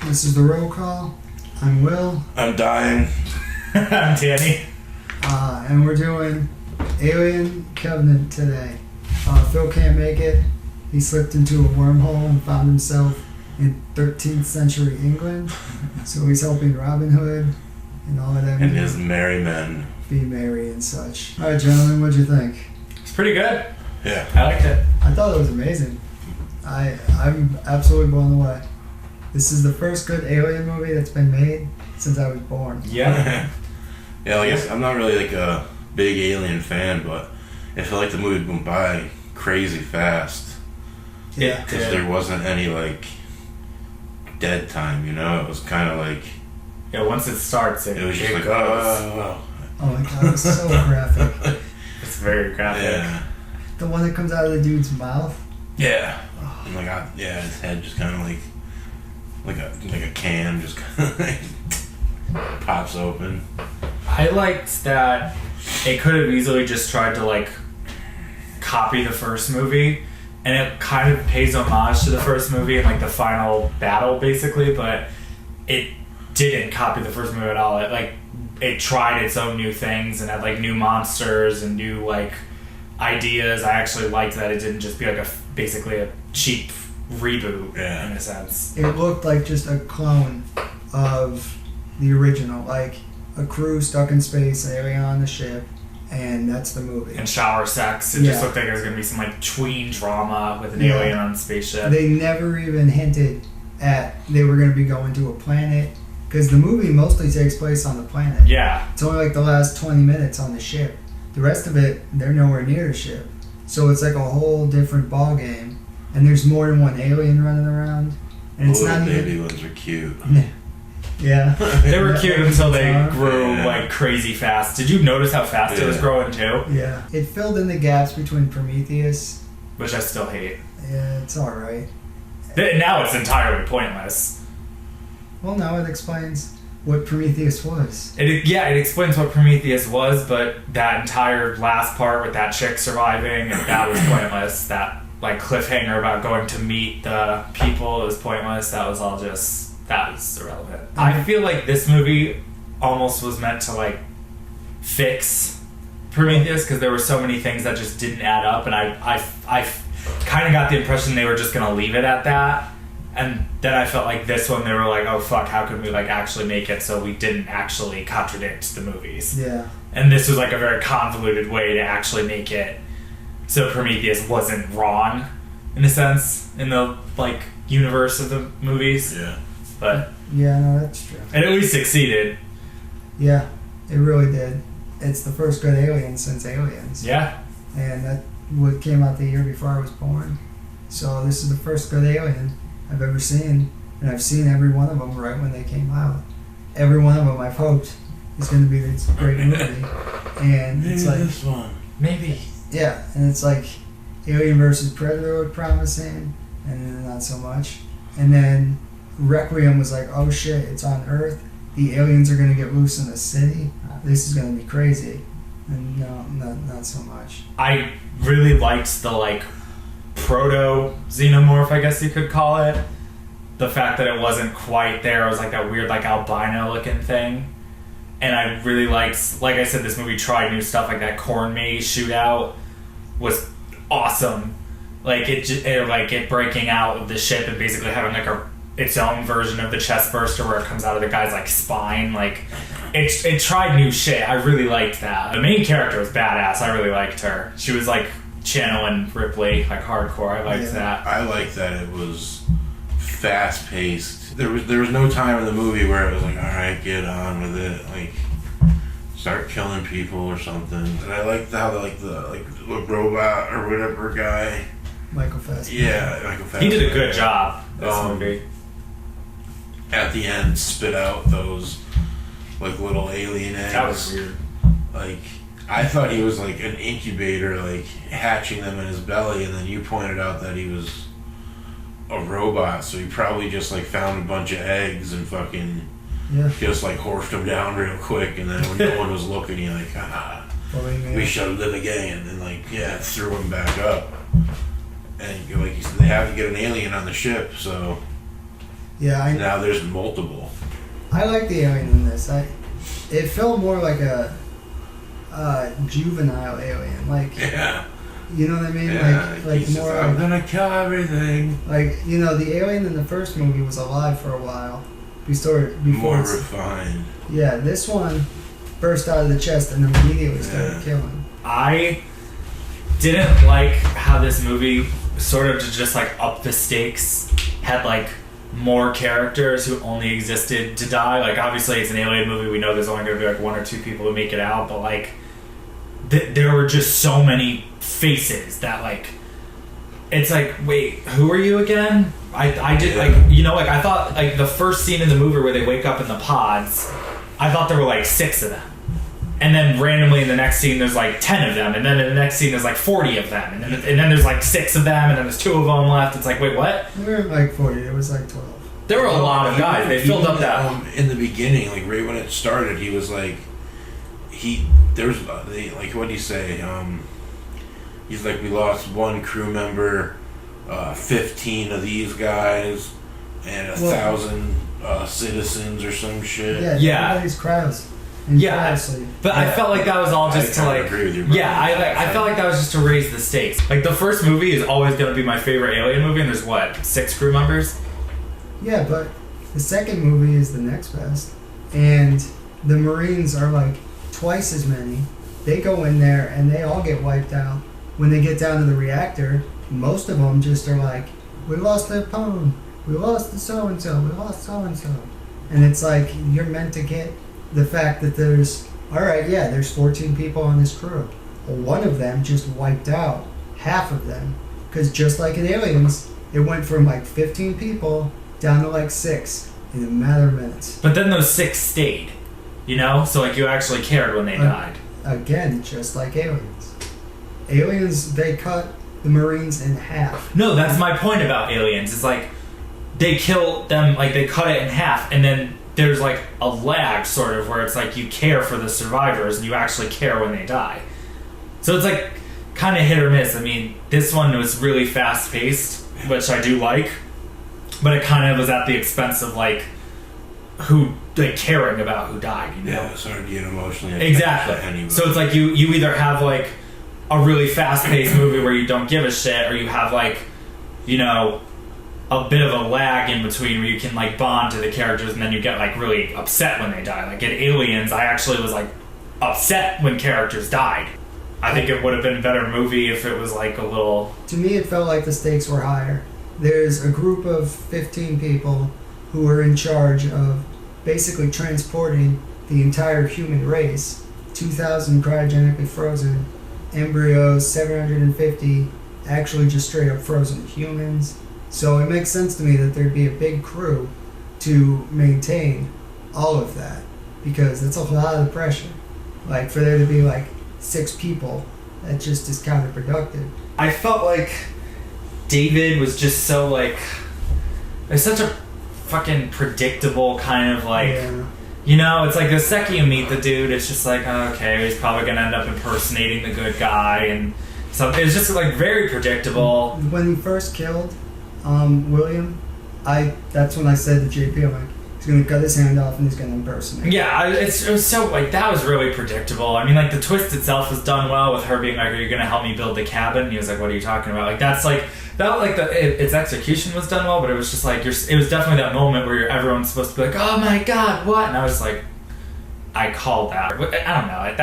This is the roll call. I'm Will. I'm dying. I'm Danny. And we're doing Alien Covenant today. Phil can't make it. He slipped into a wormhole and found himself in 13th century England. So he's helping Robin Hood and all of them. And his merry men. Be merry and such. Alright, gentlemen, what'd you think? It's pretty good. Yeah. I liked it. I thought it was amazing. I'm absolutely blown away. This is the first good Alien movie that's been made since I was born. Yeah. Yeah, like I'm not really like a big Alien fan, but I feel like the movie went by crazy fast. Yeah. Because there wasn't any like dead time, you know? It was kind of like... Yeah, once it starts, it was just like, goes. oh. Oh my god, it's so graphic. It's very graphic. Yeah. The one that comes out of the dude's mouth. Yeah. Oh. And like, his head just kind of like a can just kind of like pops open. I liked that it could have easily just tried to like copy the first movie, and it kind of pays homage to the first movie and like the final battle basically, but it didn't copy the first movie at all. It tried its own new things and had like new monsters and new like ideas. I actually liked that it didn't just be like basically a cheap reboot in a sense. It looked like just a clone of the original, like a crew stuck in space, an alien on the ship, and that's the movie. And shower sex. It just looked like there was going to be some like tween drama with an alien on a spaceship. They never even hinted at they were going to be going to a planet, because the movie mostly takes place on the planet. Yeah. It's only like the last 20 minutes on the ship. The rest of it, they're nowhere near the ship. So it's like a whole different ball game. And there's more than one alien running around. And it's not baby even... ones are cute. Yeah. They were cute until they grew like crazy fast. Did you notice how fast it was growing too? Yeah. It filled in the gaps between Prometheus. Which I still hate. Yeah, it's alright. Now it's entirely pointless. Well, no, it explains what Prometheus was. It explains what Prometheus was, but that entire last part with that chick surviving, and that was pointless. That like cliffhanger about going to meet the people was pointless. That was irrelevant. I feel like this movie almost was meant to like fix Prometheus because there were so many things that just didn't add up, and I kind of got the impression they were just gonna leave it at that. And then I felt like this one, they were like, oh fuck, how can we like actually make it so we didn't actually contradict the movies? Yeah. And this was like a very convoluted way to actually make it so Prometheus wasn't wrong, in a sense, in the like universe of the movies. Yeah. But yeah, no, that's true. It at least succeeded. Yeah, it really did. It's the first good Alien since Aliens. Yeah. And that what came out the year before I was born. So this is the first good Alien I've ever seen, and I've seen every one of them right when they came out. Every one of them I've hoped is going to be this great movie, and maybe it's like this one. Maybe. Yeah, and it's like Alien versus Predator looked promising, and then not so much. And then Requiem was like, oh shit, it's on Earth. The aliens are going to get loose in the city. This is going to be crazy. And no, not so much. I really liked the like proto-xenomorph, I guess you could call it. The fact that it wasn't quite there. It was like that weird like albino looking thing. And I really liked, like I said, this movie tried new stuff, like that corn maze shootout was awesome. Like it breaking out of the ship and basically having like its own version of the chest burster where it comes out of the guy's like spine. Like it tried new shit. I really liked that. The main character was badass. I really liked her. She was like channeling Ripley, like hardcore. I liked that. I liked that it was fast paced. There was no time in the movie where it was like, all right, get on with it, like start killing people or something. And I liked how the robot or whatever guy, Michael Fassbender. Yeah, Michael Fassbender. He did a good job. This movie. At the end, spit out those like little alien eggs. That was weird. Like I thought he was like an incubator, like hatching them in his belly, and then you pointed out that he was a robot, so he probably just like found a bunch of eggs and fucking just like horsed them down real quick, and then when no one was looking, he like, we shall live again, and then like threw them back up. And like you said, they have to get an alien on the ship, so Yeah, now there's multiple. I like the alien in this. It felt more like a juvenile alien, like Yeah. you know what I mean? Yeah, like he more. says, I'm gonna kill everything. Like the alien in the first movie was alive for a while before More it's- refined. Yeah, this one burst out of the chest and immediately started killing. I didn't like how this movie sort of to just like up the stakes had like more characters who only existed to die. Like obviously it's an alien movie, we know there's only going to be like one or two people who make it out, but like there were just so many faces that like it's like, wait, who are you again? I did like like I thought like the first scene in the movie where they wake up in the pods, I thought there were like 6 of them. And then randomly in the next scene there's like 10 of them, and then in the next scene there's like 40 of them, and then there's like 6 of them, and then there's 2 of them left. It's like, wait, what? There weren't like 40, it was like 12. There were a lot of guys. They filled up that. In the beginning, like right when it started, he was like, like what did he say? He's like, we lost 1 crew member, 15 of these guys, and 1,000 citizens or some shit. Yeah. Everybody's crowds. But I felt like that was all just to like, agree with you, I felt like that was just to raise the stakes. Like the first movie is always going to be my favorite alien movie, and there's what, 6 crew members? Yeah, but the second movie is the next best, and the Marines are like twice as many. They go in there and they all get wiped out. When they get down to the reactor, most of them just are like, we lost the pwn, we lost the so-and-so, we lost so-and-so. And it's like, you're meant to get the fact that there's 14 people on this crew. One of them just wiped out half of them. Because just like in Aliens, it went from like 15 people down to like 6 in a matter of minutes. But then those 6 stayed, So like you actually cared when they died. Again, just like Aliens. Aliens, they cut the Marines in half. No, that's my point about Aliens. It's like they kill them, like they cut it in half, and then there's like a lag sort of where it's like you care for the survivors and you actually care when they die. So it's like kind of hit or miss. I mean, this one was really fast paced, which I do like, but it kind of was at the expense of like caring about who died, Yeah, it's hard to get emotionally exactly. So it's like you either have like a really fast paced movie where you don't give a shit, or you have like a bit of a lag in between where you can like bond to the characters, and then you get like really upset when they die. Like in Aliens, I actually was like upset when characters died. I think it would have been a better movie if it was like a little... To me, it felt like the stakes were higher. There's a group of 15 people who are in charge of basically transporting the entire human race. 2,000 cryogenically frozen embryos, 750 actually just straight up frozen humans. So it makes sense to me that there'd be a big crew to maintain all of that, because that's a lot of pressure. Like for there to be like 6 people, that just is counterproductive. I felt like David was just so like, it's such a fucking predictable kind of like, it's like the second you meet the dude, it's just like, okay, he's probably gonna end up impersonating the good guy, and so it's just like very predictable. When he first killed William, that's when I said to JP, I'm like, he's gonna cut his hand off and he's gonna impersonate. Yeah, it was so like, that was really predictable. I mean, like the twist itself was done well with her being like, are you gonna help me build the cabin? And he was like, what are you talking about? Like that's like that, like its execution was done well, but it was just like it was definitely that moment where everyone's supposed to be like, oh my god, what? And I was like, I called that. I don't know,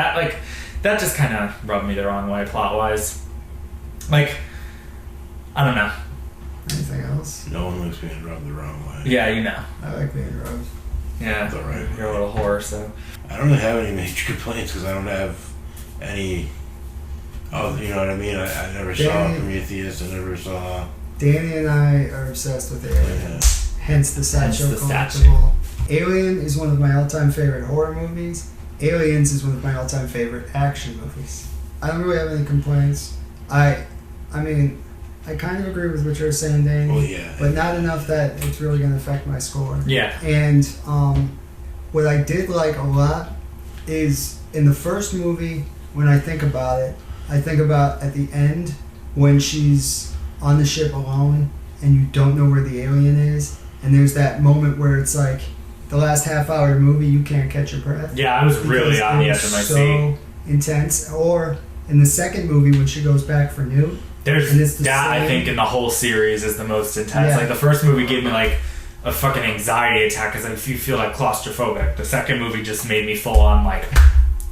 that just kind of rubbed me the wrong way plot wise. Like, I don't know. Anything else? No one likes being rubbed the wrong way. Yeah, I like being rubbed. Yeah, the right you're a little whore, so. I don't really have any major complaints because I don't have any. Oh, you know what I mean? I never saw Prometheus. I never saw. Danny and I are obsessed with Alien. Hence the sideshow statue. collectible. Alien is one of my all-time favorite horror movies. Aliens is one of my all-time favorite action movies. I don't really have any complaints. I mean, I kind of agree with what you're saying, Danny. Well, yeah. But not enough that it's really going to affect my score. Yeah. And what I did like a lot is in the first movie, when I think about it, I think about at the end when she's on the ship alone and you don't know where the alien is, and there's that moment where it's like the last half hour of the movie you can't catch your breath. Yeah, I was really on the edge of my seat. So intense. Or in the second movie when she goes back for Newt. There's that, I think, in the whole series is the most intense. Yeah. Like, the first movie gave me, like, a fucking anxiety attack because you feel, like, claustrophobic. The second movie just made me full on, like,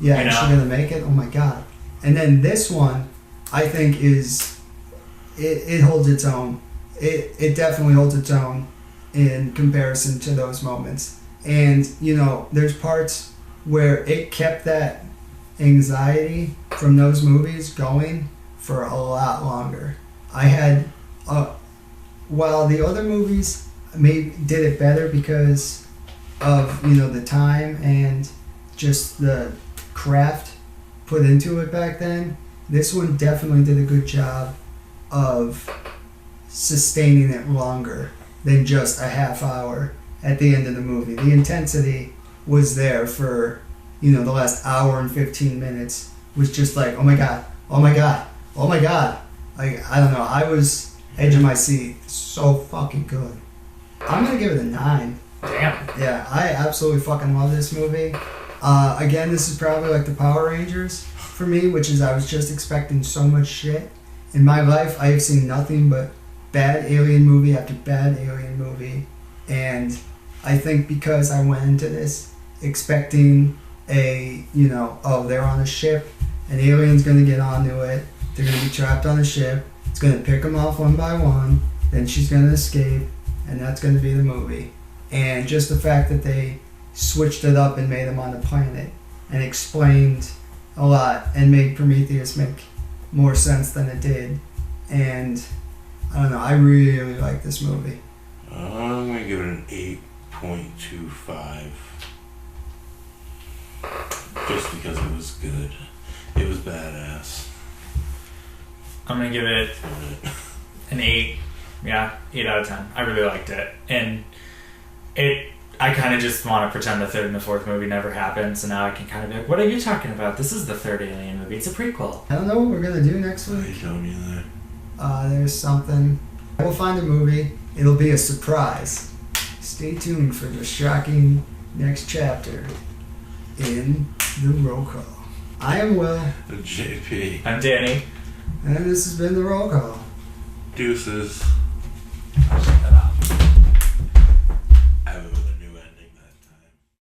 yeah, you know? is she gonna make it? Oh my god. And then this one, I think it holds its own. It definitely holds its own in comparison to those moments. And, you know, there's parts where it kept that anxiety from those movies going for a lot longer. I had, while the other movies did it better because of, you know, the time and just the craft put into it back then, this one definitely did a good job of sustaining it longer than just a half hour at the end of the movie. The intensity was there for, you know, the last hour and 15 minutes was just like, oh my god, oh my god, oh my god. I don't know, I was edge of my seat. So fucking good. I'm gonna give it a 9. damn. Yeah, I absolutely fucking love this movie. Again, this is probably like the Power Rangers for me, which is I was just expecting so much shit. In my life, I have seen nothing but bad alien movie after bad alien movie. And I think because I went into this expecting a, you know, oh, they're on a ship, an alien's gonna get onto it, they're gonna be trapped on a ship, it's gonna pick them off one by one, then she's gonna escape, and that's gonna be the movie. And just the fact that they switched it up and made them on a planet and explained a lot and made Prometheus make more sense than it did. And I don't know, I really like this movie. I'm gonna give it an 8.25. Just because it was good. It was badass. I'm going to give it an 8. Yeah, 8 out of 10. I really liked it. And I kind of just want to pretend the third and the fourth movie never happened, so now I can kind of be like, what are you talking about? This is the third Alien movie. It's a prequel. I don't know what we're going to do next I week. don't either. There's something. We'll find a movie. It'll be a surprise. Stay tuned for the shocking next chapter in the roll call. I am Will. JP. I'm Danny. And this has been the roll call. Deuces.